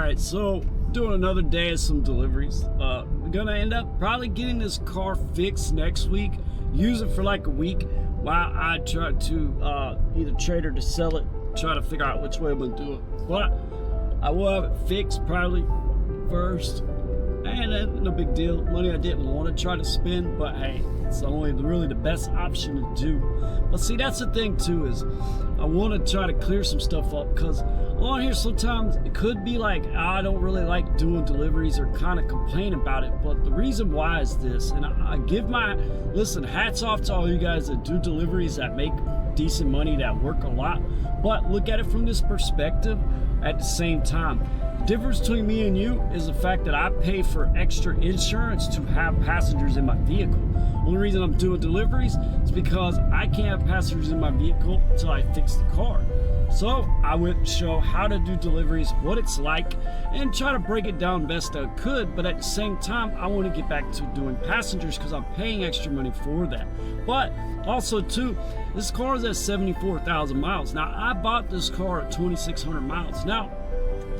Alright, so doing another day of some deliveries. Gonna end up probably getting this car fixed next week. Use it for like a week while I try to either trade or to sell it. Try to figure out which way I'm gonna do it. But I will have it fixed probably first. And no big deal. Money I didn't want to try to spend, but hey, it's only really the best option to do. But see, that's the thing too, is I want to try to clear some stuff up, because on here sometimes it could be like, I don't really like doing deliveries or kind of complain about it. But the reason why is this, and I give listen, hats off to all you guys that do deliveries, that make decent money, that work a lot, but look at it from this perspective at the same time. The difference between me and you is the fact that I pay for extra insurance to have passengers in my vehicle. Only reason I'm doing deliveries is because I can't have passengers in my vehicle until I fix the car. So I went to show how to do deliveries, what it's like, and try to break it down best I could. But at the same time, I want to get back to doing passengers because I'm paying extra money for that. But also too, this car is at 74,000 miles. Now I bought this car at 2,600 miles. Now,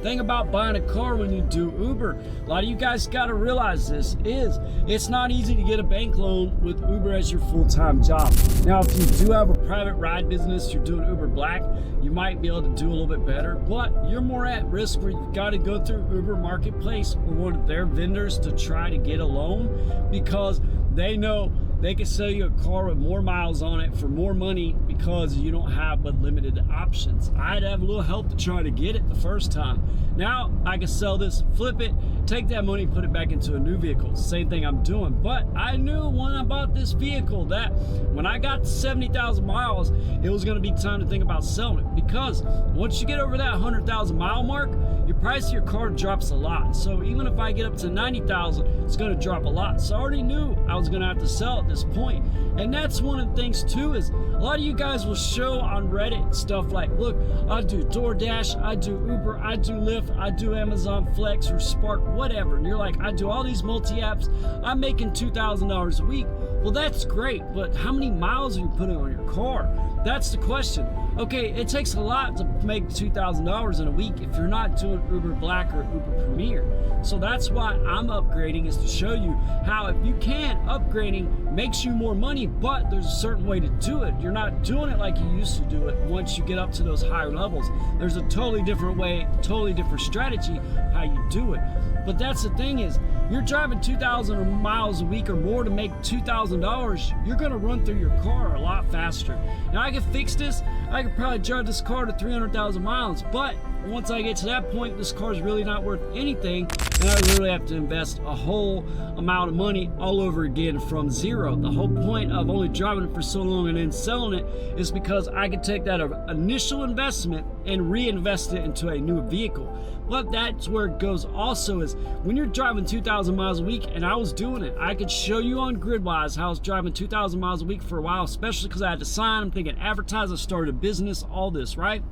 thing about buying a car when you do Uber, a lot of you guys got to realize this, is it's not easy to get a bank loan with Uber as your full-time job. Now, if you do have a private ride business, you're doing Uber Black, you might be able to do a little bit better, but you're more at risk where you've got to go through Uber Marketplace or one of their vendors to try to get a loan, because they know they can sell you a car with more miles on it for more money because you don't have but limited options. I had to have a little help to try to get it the first time. Now I can sell this, flip it, take that money, put it back into a new vehicle. Same thing I'm doing. But I knew when I bought this vehicle that when I got to 70,000 miles, it was going to be time to think about selling it, because once you get over that 100,000 mile mark, your price of your car drops a lot. So even if I get up to 90,000, it's going to drop a lot. So I already knew I was going to have to sell at this point. And that's one of the things too, is a lot of you guys will show on Reddit stuff like, look, I do DoorDash, I do Uber, I do Lyft, I do Amazon Flex or Spark, whatever. And you're like, I do all these multi-apps, I'm making $2,000 a week. Well, that's great, but how many miles are you putting on your car? That's the question. Okay, it takes a lot to make $2,000 in a week if you're not doing Uber Black or Uber Premier. So that's why I'm upgrading, is to show you how, if you can, upgrading makes you more money, but there's a certain way to do it. You're not doing it like you used to do it once you get up to those higher levels. There's a totally different way, totally different strategy how you do it. But that's the thing, is you're driving 2,000 miles a week or more to make $2,000, you're gonna run through your car a lot faster. Now I can fix this, I could probably drive this car to 300,000 miles, but once I get to that point, this car is really not worth anything, and I really have to invest a whole amount of money all over again from zero. The whole point of only driving it for so long and then selling it is because I can take that initial investment and reinvest it into a new vehicle. But that's where it goes also, is when you're driving 2,000 miles a week, and I was doing it, I could show you on Gridwise how I was driving 2,000 miles a week for a while, especially because I had to sign, I'm thinking advertise, I started a business, all this, right?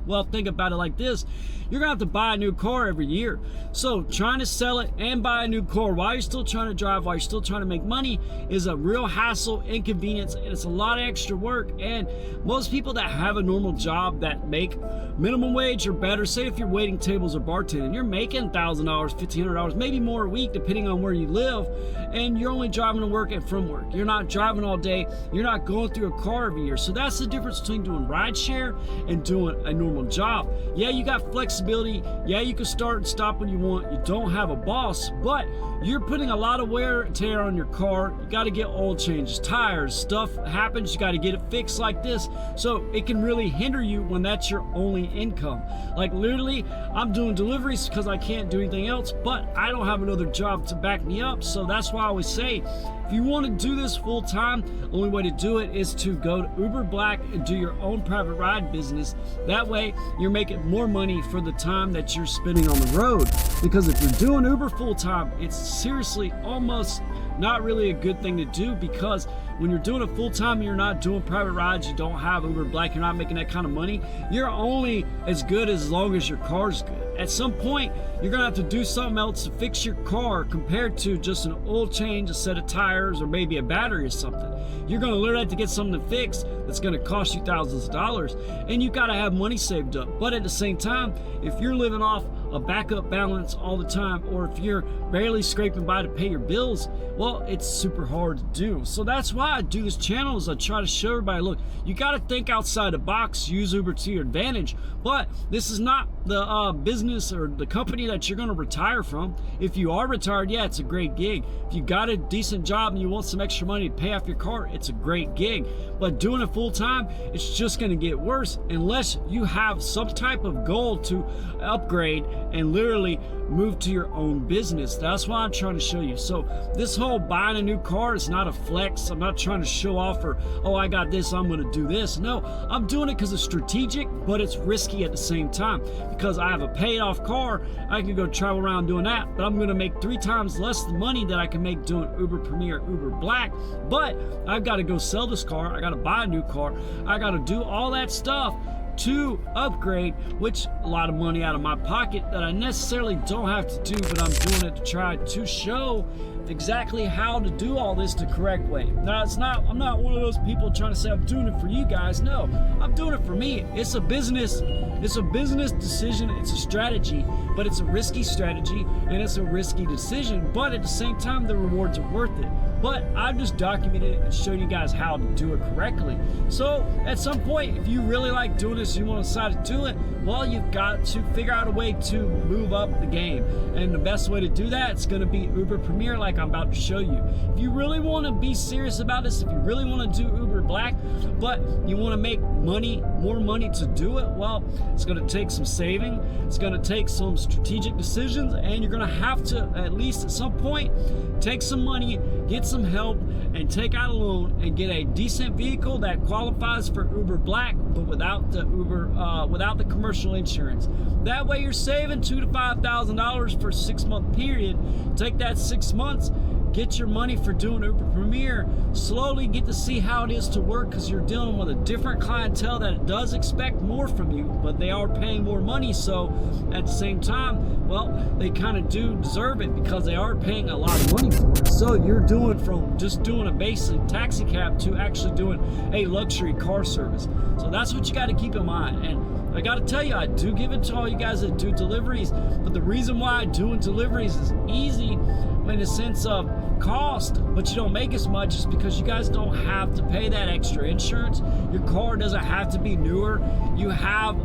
Well, think about it like this. You're gonna have to buy a new car every year. So trying to sell it and buy a new car while you're still trying to drive, while you're still trying to make money, is a real hassle, inconvenience, and it's a lot of extra work. And most people that have a normal job that make minimum wage or better, say if you're waiting tables or bartending, you're making $1,000, $1,500, maybe more a week depending on where you live, and you're only driving to work and from work. You're not driving all day, you're not going through a car every year. So that's the difference between doing rideshare and doing a normal job. Yeah, you got flexibility. Yeah, you can start and stop when you want. You don't have a boss, but you're putting a lot of wear and tear on your car. You got to get oil changes, tires, stuff happens. You got to get it fixed like this. So it can really hinder you when that's your only income. Like literally, I'm doing deliveries because I can't do anything else, but I don't have another job to back me up. So that's why I always say, if you want to do this full time, the only way to do it is to go to Uber Black and do your own private ride business. That way you're making more money for the time that you're spending on the road. Because if you're doing Uber full time, it's seriously almost not really a good thing to do, because when you're doing it full time, you're not doing private rides, you don't have Uber Black, you're not making that kind of money, you're only as good as long as your car's good. At some point, you're gonna have to do something else to fix your car compared to just an oil change, a set of tires, or maybe a battery or something. You're gonna literally have to get something to fix that's gonna cost you thousands of dollars, and you gotta have money saved up. But at the same time, if you're living off a backup balance all the time, or if you're barely scraping by to pay your bills, well, it's super hard to do. So that's why I do this channel, is I try to show everybody, look, you got to think outside the box, use Uber to your advantage. But this is not the business or the company that you're going to retire from. If you are retired, yeah, it's a great gig. If you got a decent job and you want some extra money to pay off your car, it's a great gig. But doing it full time, it's just going to get worse unless you have some type of goal to upgrade and literally move to your own business. That's why I'm trying to show you. So this whole buying a new car is not a flex. I'm not trying to show off, or, oh, I got this, I'm going to do this. No, I'm doing it because it's strategic, but it's risky at the same time, because I have a paid off car. I can go travel around doing that, but I'm going to make 3 times less the money that I can make doing Uber Premier, Uber Black. But I've got to go sell this car, I got to buy a new car, I got to do all that stuff to upgrade, which a lot of money out of my pocket that I necessarily don't have to do, but I'm doing it to try to show exactly how to do all this the correct way. Now, I'm not one of those people trying to say I'm doing it for you guys. No, I'm doing it for me. It's a business decision, it's a strategy, but it's a risky strategy and it's a risky decision, but at the same time the rewards are worth it. But I've just documented it and showed you guys how to do it correctly. So at some point, if you really like doing this, you want to decide to do it, well, you've got to figure out a way to move up the game. And the best way to do that, it's going to be Uber Premier, like I'm about to show you. If you really want to be serious about this, if you really want to do Uber Black, but you want to make money, more money to do it, well, it's going to take some saving, it's going to take some strategic decisions, and you're going to have to, at least at some point, take some money, get some help, and take out a loan and get a decent vehicle that qualifies for Uber Black, but without the without the commercial insurance. That way you're saving $2,000 to $5,000 for a 6-month period. Take that 6 months, get your money for doing Uber Premier, slowly get to see how it is to work, because you're dealing with a different clientele that does expect more from you, but they are paying more money. So at the same time, well, they kind of do deserve it because they are paying a lot of money for it. So you're doing from just doing a basic taxi cab to actually doing a luxury car service. So that's what you got to keep in mind. And I got to tell you, I do give it to all you guys that do deliveries, but the reason why doing deliveries is easy in the sense of cost, but you don't make as much, is because you guys don't have to pay that extra insurance. Your car doesn't have to be newer. You have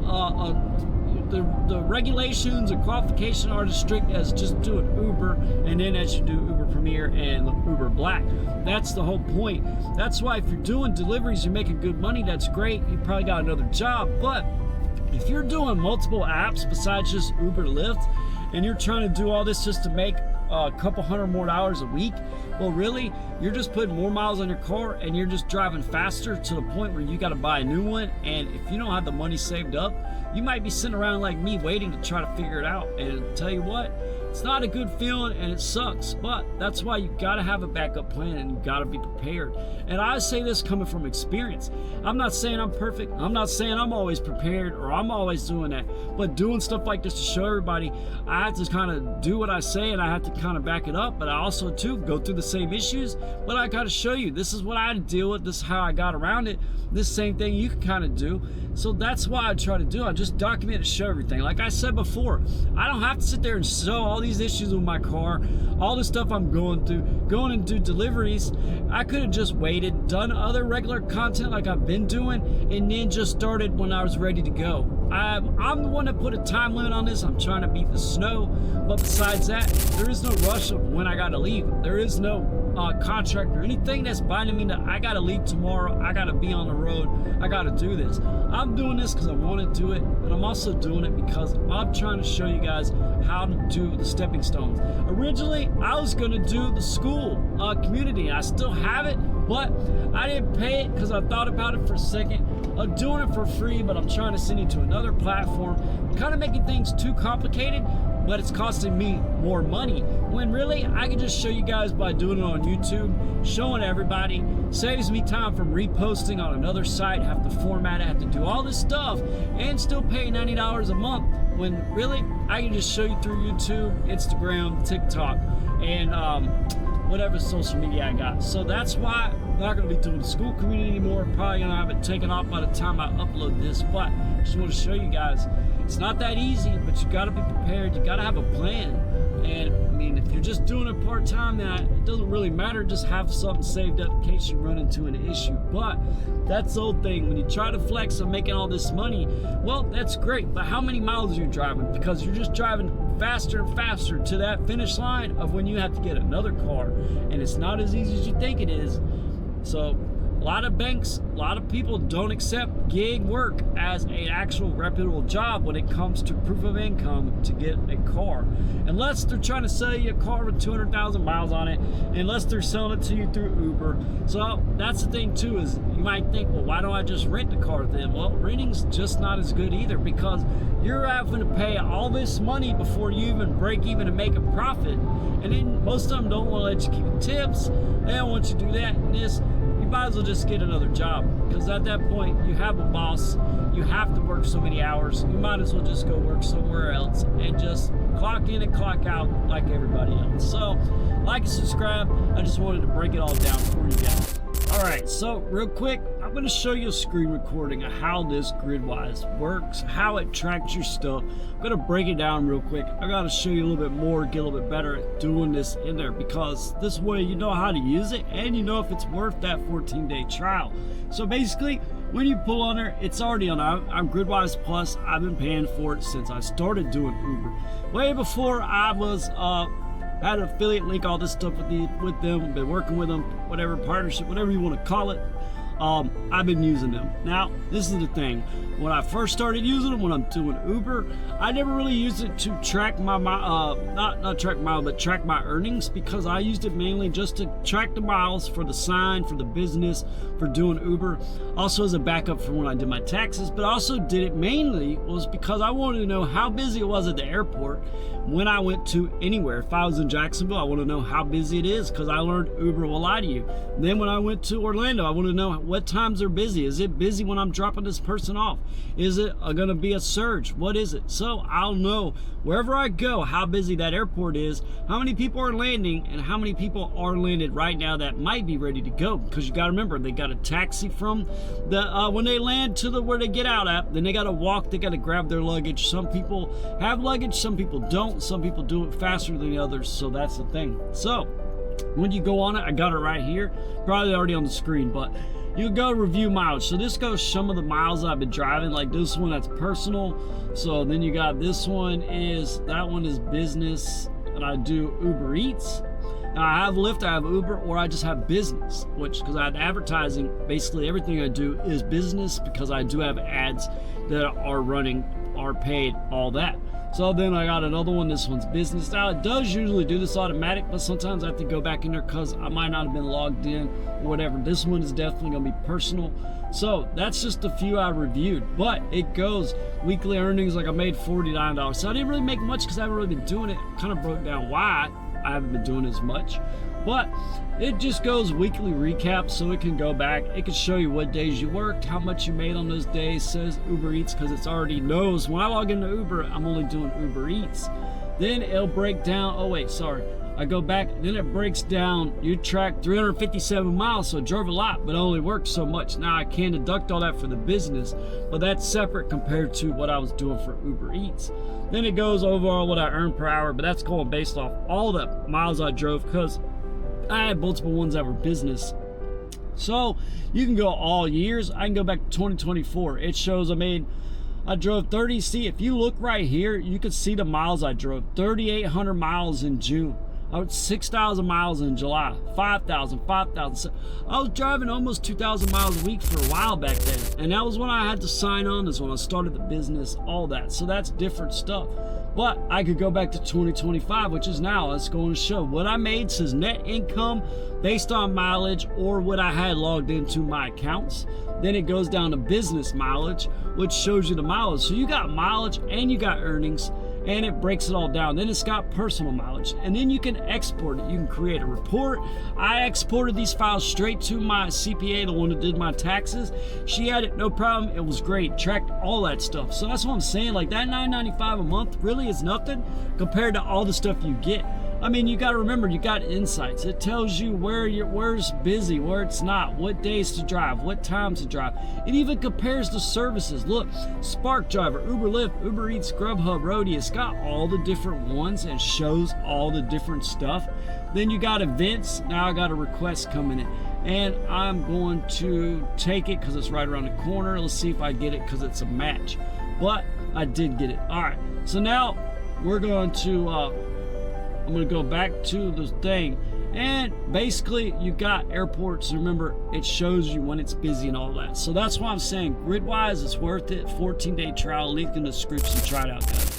the regulations and qualification are as strict as just doing Uber, and then as you do Uber Premier and Uber Black. That's the whole point. That's why if you're doing deliveries, you're making good money, that's great. You probably got another job, but if you're doing multiple apps besides just Uber, Lyft, and you're trying to do all this just to make a couple $100 more a week, well, really, you're just putting more miles on your car and you're just driving faster to the point where you got to buy a new one. And if you don't have the money saved up, you might be sitting around like me waiting to try to figure it out. And I'll tell you what, it's not a good feeling and it sucks, but that's why you got to have a backup plan and you got to be prepared. And I say this coming from experience. I'm not saying I'm perfect. I'm not saying I'm always prepared or I'm always doing that, but doing stuff like this to show everybody, I have to kind of do what I say and I have to kind of back it up, but I also too go through the same issues, but I got to show you this is what I had to deal with, this is how I got around it, this same thing you can kind of do. So that's why I try to do. I just document and show everything. Like I said before, I don't have to sit there and show all these issues with my car, all the stuff I'm going through, going and do deliveries. I could have just waited, done other regular content like I've been doing, and then just started when I was ready to go. I'm the one that put a time limit on this. I'm trying to beat the snow, but besides that, there is no rush of when I got to leave. There is no contract or anything that's binding me that I got to leave tomorrow, I got to be on the road, I got to do this. I'm doing this because I want to do it, but I'm also doing it because I'm trying to show you guys how to do the stepping stones. Originally, I was going to do the school community. I still have it, but I didn't pay it because I thought about it for a second. I'm doing it for free, but I'm trying to send you to another platform. I'm kind of making things too complicated, but it's costing me more money. When really, I can just show you guys by doing it on YouTube, showing everybody, saves me time from reposting on another site, have to format it, have to do all this stuff, and still pay $90 a month. When really, I can just show you through YouTube, Instagram, TikTok, and whatever social media I got. So that's why I'm not going to be doing the school community anymore. Probably going to have it taken off by the time I upload this, but I just want to show you guys It's not that easy, but you got to be prepared. You got to have a plan. And I mean, if you're just doing it part-time, then it doesn't really matter. Just have something saved up in case you run into an issue. But that's the whole thing. When you try to flex on making all this money, well, that's great. But how many miles are you driving? Because you're just driving faster and faster to that finish line of when you have to get another car. And it's not as easy as you think it is. So a lot of banks, a lot of people don't accept gig work as an actual reputable job when it comes to proof of income to get a car. Unless they're trying to sell you a car with 200,000 miles on it, unless they're selling it to you through Uber. So that's the thing too, is you might think, well, why don't I just rent a car then? Well, renting's just not as good either, because you're having to pay all this money before you even break even and make a profit. And then most of them don't want to let you keep the tips. They don't want you to do that and this. You might as well just get another job, because at that point you have a boss, you have to work so many hours, you might as well just go work somewhere else and just clock in and clock out like everybody else. So like and subscribe. I just wanted to break it all down for you guys. Alright, so real quick, I'm going to show you a screen recording of how this Gridwise works, how it tracks your stuff. I'm going to break it down real quick. I got to show you a little bit more, get a little bit better at doing this in there, because this way you know how to use it and you know if it's worth that 14-day trial. So basically, when you pull on there, it's already on. I'm Gridwise Plus. I've been paying for it since I started doing Uber. Way before I was had an affiliate link, all this stuff with them, been working with them, whatever, partnership, whatever you want to call it. I've been using them. Now, this is the thing. When I first started using them, when I'm doing Uber, I never really used it to track my not track miles, but track my earnings, because I used it mainly just to track the miles for the sign, for the business, for doing Uber, also as a backup for when I did my taxes. But I also did it mainly was because I wanted to know how busy it was at the airport when I went to anywhere. If I was in Jacksonville, I want to know how busy it is, because I learned Uber will lie to you. And then when I went to Orlando, I want to know what times are busy. Is it busy when I'm dropping this person off? Is it going to be a surge? What is it? So I'll know wherever I go how busy that airport is, how many people are landing, and how many people are landed right now that might be ready to go. Because you got to remember, they got a taxi from the when they land to the where they get out at, then they got to walk, they got to grab their luggage. Some people have luggage, some people don't. Some people do it faster than the others. So that's the thing. So when you go on it, I got it right here, probably already on the screen, but you go review mileage. So this goes some of the miles I've been driving, like this one, that's personal. So then you got this one, that one is business, and I do Uber Eats. Now I have Lyft, I have Uber, or I just have business, which, because I have advertising, basically everything I do is business, because I do have ads that are running, are paid, all that. So then I got another one, this one's business. Now it does usually do this automatic, but sometimes I have to go back in there because I might not have been logged in or whatever. This one is definitely gonna be personal. So that's just a few I reviewed, but it goes weekly earnings, like I made $49. So I didn't really make much because I haven't really been doing it. Kind of broke down why I haven't been doing as much, but it just goes weekly recap, so it can go back. It can show you what days you worked, how much you made on those days. Says Uber Eats because it already knows when I log into Uber, I'm only doing Uber Eats. Then it'll break down. Oh wait, sorry. I go back, then it breaks down. You track 357 miles, so I drove a lot, but only worked so much. Now I can deduct all that for the business, but that's separate compared to what I was doing for Uber Eats. Then it goes overall what I earned per hour, but that's going based off all the miles I drove, because I had multiple ones that were business. So you can go all years. I can go back to 2024. It shows I drove 30. See, if you look right here, you can see the miles I drove. 3,800 miles in June. I was 6,000 miles in July, 5,000. I was driving almost 2,000 miles a week for a while back then. And that was when I had to sign on, is when I started the business, all that. So that's different stuff. But I could go back to 2025, which is now. It's going to show what I made. Says net income based on mileage or what I had logged into my accounts. Then it goes down to business mileage, which shows you the mileage. So you got mileage and you got earnings, and it breaks it all down. Then it's got personal mileage, and then you can export it. You can create a report. I exported these files straight to my CPA, the one that did my taxes. She had it, no problem. It was great. Tracked all that stuff. So that's what I'm saying. Like that $9.95 a month really is nothing compared to all the stuff you get. I mean, you got to remember, you got insights. It tells you where's busy, where it's not, what days to drive, what times to drive. It even compares the services. Look, Spark Driver, Uber Lyft, Uber Eats, Grubhub, Roadie. It's got all the different ones and shows all the different stuff. Then you got events. Now I got a request coming in, and I'm going to take it because it's right around the corner. Let's see if I get it because it's a match. But I did get it. All right. So now we're going to. I'm going to go back to the thing, and basically you got airports. Remember, it shows you when it's busy and all that. So that's why I'm saying Gridwise is worth it. 14-day trial, link in the description. Try it out, guys.